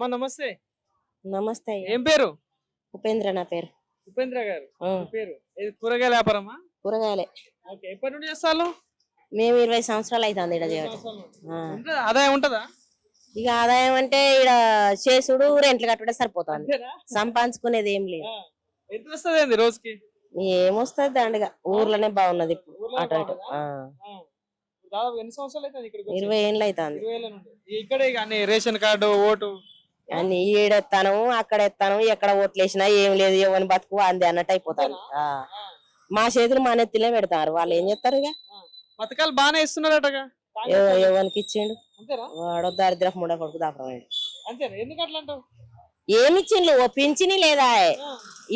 అమ్మా నమస్తే. నమస్తే అయ్యా. ఏం పేరు? ఉపేంద్ర నా పేరు. ఉపేంద్ర గారు ఆ, మీ పేరు. ఇది కూరగాయల వ్యాపారమా? కూరగాయలే. ఓకే, ఎప్పటి నుండి చేస్తాను? మేము 20 సంవత్సరాలు అవుతుంది ఇక్కడ చేయటం. ఆ, ఆదాయం ఉంటదా? ఇక ఆదాయం అంటే ఇక్కడ చేసుడు రెంట్లు కట్టుడే సరిపోతుంది. అంతేనా? సంపాదించుకునేది ఏం లేదు. ఆ, ఎంత వస్తుంది రోజుకి? ఏమొస్తుంది దండగా. ఊర్లోనే బాగున్నది ఇప్పుడు. ఊర్లో అటు ఇటు. బాగుంటుందా? ఆ, ఆ, దాదాపు ఎన్ని సంవత్సరాలు అయితే ఇక్కడికి వచ్చి? 20 ఏళ్ళు అవుతుంది. 20 ఏళ్ళ నుండి ఇక్కడే ఇక అన్ని రేషన్ కార్డు ఓటు. అన్ని ఈడెత్తాను అక్కడ ఎత్తాను ఎక్కడ ఓట్లేసినా ఏం లేదు ఎవరిని బతుకు అంది అన్నట్టు అయిపోతాను. ఆ, మా చేతులు మా నెత్తిలే పెడతారు. వాళ్ళు ఏం చేస్తారు ఇక. ఆ. పథకాలు బాగానే ఇస్తున్నారటగా. ఎవరికి ఇచ్చిండు? అంతేనా? వాడు దరిద్రపు మూడ కొడుకు దాపరమైండు. అంతేనా? ఎందుకు అట్లా అంటావు? ఏమిచ్చిండ్లు? ఓ పింఛని లేదా? ఆ,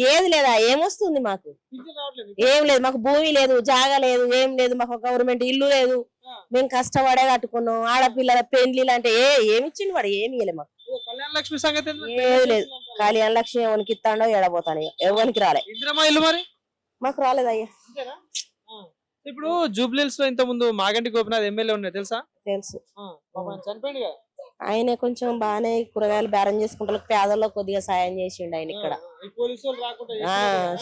ఏది లేదా? ఏమొస్తుంది మాకు? పింఛన్ రావట్లేదు. ఏం లేదు. మాకు భూమి లేదు, జాగా లేదు, ఏం లేదు. మాకు గవర్నమెంట్ ఇల్లు లేదు. ఆ. మేము కష్టపడే కట్టుకున్నాం. ఆడపిల్లల పెండ్లీలు అంటే ఏమిచ్చిండు వాడు? ఏమి ఇయ్యలే మాకు. ఇదిగో కళ్యాణ లక్ష్మి సంగతి ఏంది? ఏది లేదు. కళ్యాణ లక్ష్మి ఎవరికి ఇస్తాడో ఎడబోతాను. ఎవరికి రాలే. ఇందిరమ్మ ఇల్లు మరి మాకు రాలేదు అయ్యా. అంతేనా? ఆ. ఇప్పుడు జూబ్లీహిల్స్ లో ఇంత ముందు మాగంటి గోపినాథ్ ఎమ్మెల్యే ఉన్నాయి తెలుసా? తెలుసు. చనిపోయింది కదా. ఆయన కొంచెం బాగానే కూరగాయలు బేరం చేసుకుంటారు. పేదల్లో కొద్దిగా సాయం చేసిండు ఆయన ఇక్కడ. ఈ పోలీసు వాళ్ళు రాకుండా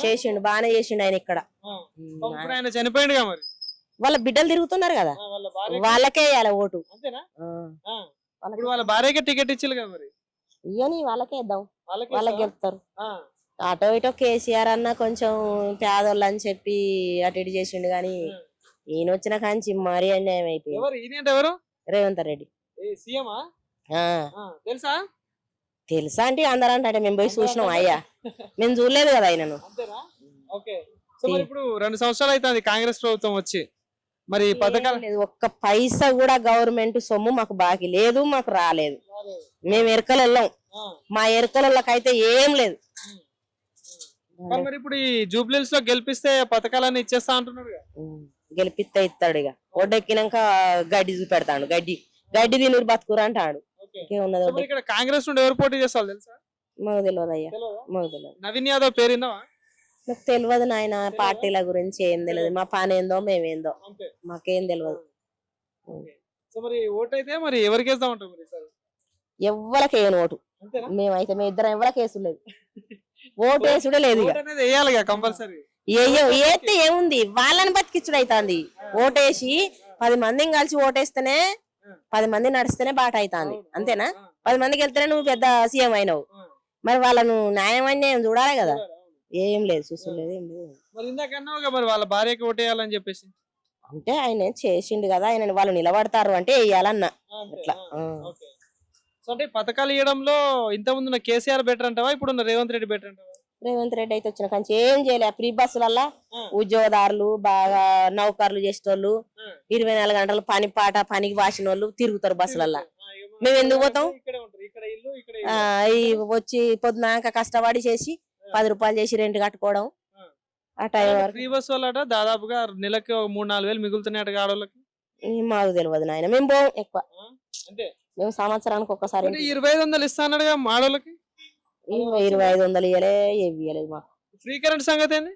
చేసిండు. బాగానే చేసిండు ఆయన ఇక్కడ. ఇప్పుడు ఆయన చనిపోయింది మరి. వాళ్ళ బిడ్డలు తిరుగుతున్నారు కదా, వాళ్ళ భార్య. వాళ్ళకే వేయాలి ఓటు. అంతేనా? ఆ, ఇప్పుడు వాళ్ళ భార్యకే టికెట్ ఇచ్చారు కదా మరి. ఇయ్యని వాళ్ళకే ఇద్దాం. వాళ్ళకి వాళ్ళకి గెలుపుతారు. అటో ఇటో కేసీఆర్ అన్న కొంచెం పేదోళ్ళు అని చెప్పి అటు ఇటు చేసిండు గాని ఈయన వచ్చిన కాంచి మరీ అన్యాయం అయిపోయింది. ఎవరు ఈయన? ఎవరు? రేవంత్ రెడ్డి. సీఎమా? ఆ, తెలుసా? తెలుసా అంటే అందరూ అంటే మేము పోయి చూసినాం అయ్యా. మేము చూడలేదు కదా ఆయనను. అంతేనా? ఓకే. సో మరి ఇప్పుడు 2 సంవత్సరాలు అవుతుంది కాంగ్రెస్ ప్రభుత్వం వచ్చి. మరి ఈ పథకాలు లేదు. ఒక్క పైసా కూడా గవర్నమెంట్ సొమ్ము మాకు బాకీ లేదు, మాకు రాలేదు. మేము ఎరకలు వెళ్ళాం. మా ఎరకలకైతే ఏం లేదు. మరి ఇప్పుడు ఈ జూబ్లీహిల్స్ లో గెలిపిస్తే పథకాలన్నీ ఇచ్చేస్తా అంటున్నారు కదా. గెలిపిస్తే ఇస్తాడు. ఇక ఒడ్డెక్కినాక గడ్డి చూపెడతాడు. గడ్డి తినూరు బతుకురు అంటాడు. ఓకే. ఇంకేమున్నది? సో మరి ఇక్కడ కాంగ్రెస్ నుండి ఎవరు పోటీ చేస్తారు తెలుసా? మాకు తెలియదు అయ్యా. తెలియదా? మాకు తెలియదు. నవీన్ యాదవ్ పేరుందా? నాకు తెలియదు నాయన. పార్టీల గురించి ఏం తెలియదు. మా పని ఏందో మేమేందో అంతే. మాకేం తెలియదు. సో మరి ఓటు అయితే మరి ఎవరికి వేద్దాం అంటావు మరి ఈసారి? ఎవ్వరికి వేయను ఓటు. అంతేనా? మేము ఇద్దరం ఎవరికి వేసు లేదు. ఓటు వేసుడే లేదు. ఇక ఓటు అనేది వేయాలి కంపల్సరీ. ఏస్తే ఏముంది? వాళ్ళని బతికిచ్చుడు అవుతుంది. ఓటేసి 10 మందిని కలిసి ఓటేస్తేనే 10 మంది నడిస్తేనే బాట అవుతుంది. అంతేనా? 10 మందికి వెళ్తేనే నువ్వు పెద్ద సీఎం అయినావు. మరి వాళ్ళను న్యాయం అన్యాయం చూడాలి కదా. ఏం లేదు, చూసుకోలేదు, ఏం లేదు. మరి ఇందాకన్నా మరి వాళ్ళ భార్యకి ఓటేయాలని చెప్పేసి అంటే ఆయన చేసిండు కదా. ఆయన వాళ్ళు నిలబడతారు అంటే వేయాలన్నా అట్లా. ఓకే. సో అంటే పథకాలు ఇవ్వడంలో ఇంత ముందు కేసీఆర్ బెటర్ అంటావా, ఇప్పుడు రేవంత్ రెడ్డి బెటర్ అంటావా? రేవంత్ రెడ్డి అయితే వచ్చిన కానీ ఏం చేయలే. ఫ్రీ బస్సులల్లా ఉద్యోగదారులు బాగా నౌకర్లు చేసేటోళ్ళు 24 గంటలు పనికి వాసిన వాళ్ళు తిరుగుతారు బస్సులల్లా. మేము ఎందుకు పోతాం? వచ్చి పొద్దునాక కష్టపడి చేసి 10 రూపాయలు చేసి రెంట్ కట్టుకోవడం. ఆ టైం వరకు ఫ్రీ బస్ వాళ్ళట దాదాపుగా నెలకి 3-4 వేలు మిగులుతున్నాయట ఆడవాళ్ళకి. మాకు తెలియదు నాయన. మేము పోం ఎక్కువ. మేము సంవత్సరానికి ఒక్కసారి 2500 ఇస్తానడుగా ఆడవాళ్ళకి. 2500 ఇవ్వలే, ఏవి ఇవ్వలేదు మాకు. ఫ్రీ కరెంట్ సంగతి ఏంది?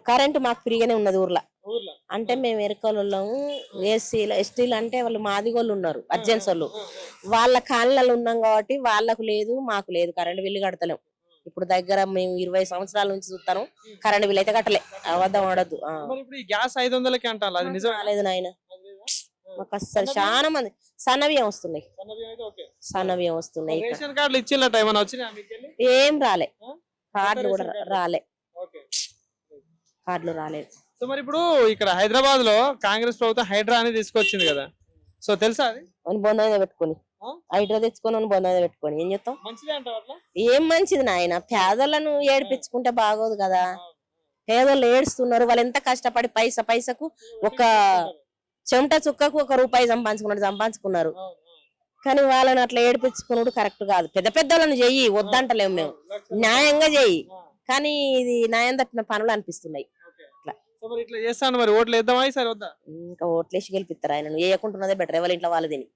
కరెంట్ మాకు ఫ్రీగానే ఉన్నది ఊర్లో. అంటే మేము ఎరకలు ఎస్టీలు అంటే వాళ్ళు మాదిగోళ్ళు ఉన్నారు, అర్జెన్స్ వాళ్ళు. వాళ్ళ కాళ్ళలో ఉన్నాం కాబట్టి వాళ్ళకు లేదు, మాకు లేదు. కరెంట్ బిల్లు కడతలేం. ఇప్పుడు దగ్గర మేము 20 సంవత్సరాల నుంచి చూస్తాను. కరెంట్ బిల్ అయితే కట్టలే. అబద్ధం ఆడద్దు. గ్యాస్ 500కి అంటారు, అది నిజం లేదు నాయన. మాకు అసలు చాలా మంది సన్నబియ్యం వస్తున్నాయి. సన్నబియ్యం వస్తున్నాయి. రేషన్ కార్డులు ఇచ్చినట్ట ఏమైనా వచ్చినా? ఏం రాలే. కార్డులు కూడా రాలే. కార్డులు రాలేదు. సో మరి ఇప్పుడు ఇక్కడ హైదరాబాద్ లో కాంగ్రెస్ ప్రభుత్వం హైడ్రా అనేది తీసుకొచ్చింది కదా. సో తెలుసా అది? బొంద మీద పెట్టుకుని హైడ్రా తెచ్చుకొని బొంద మీద పెట్టుకొని ఏం చేస్తాం? మంచిదే అంటారు అట్లా? ఏం మంచిది నాయన? పేదలను ఏడిపించుకుంటే బాగోదు కదా. పేదోళ్ళు ఏడుస్తున్నారు. వాళ్ళు ఎంత కష్టపడి పైసకు ఒక చెమట చుక్కకు 1 రూపాయి సంపాదించుకున్నారు. కానీ వాళ్ళని అట్లా ఏడిపించుకున్నాడు కరెక్ట్ కాదు. పెద్ద వాళ్ళని చెయ్యి, వద్దంటలేము మేము. న్యాయంగా చెయ్యి. కానీ ఇది న్యాయం తప్పిన పనులు అనిపిస్తున్నాయి. ఇట్లా చేస్తాను. మరి ఓట్లు వేద్దామా ఈసారి? వద్దా? ఇంకా ఓట్లేసి గెలిపిస్తారు. ఆయన వేయకుంటున్నదే బెటర్. ఎవరి ఇంట్లో వాళ్ళు తిని.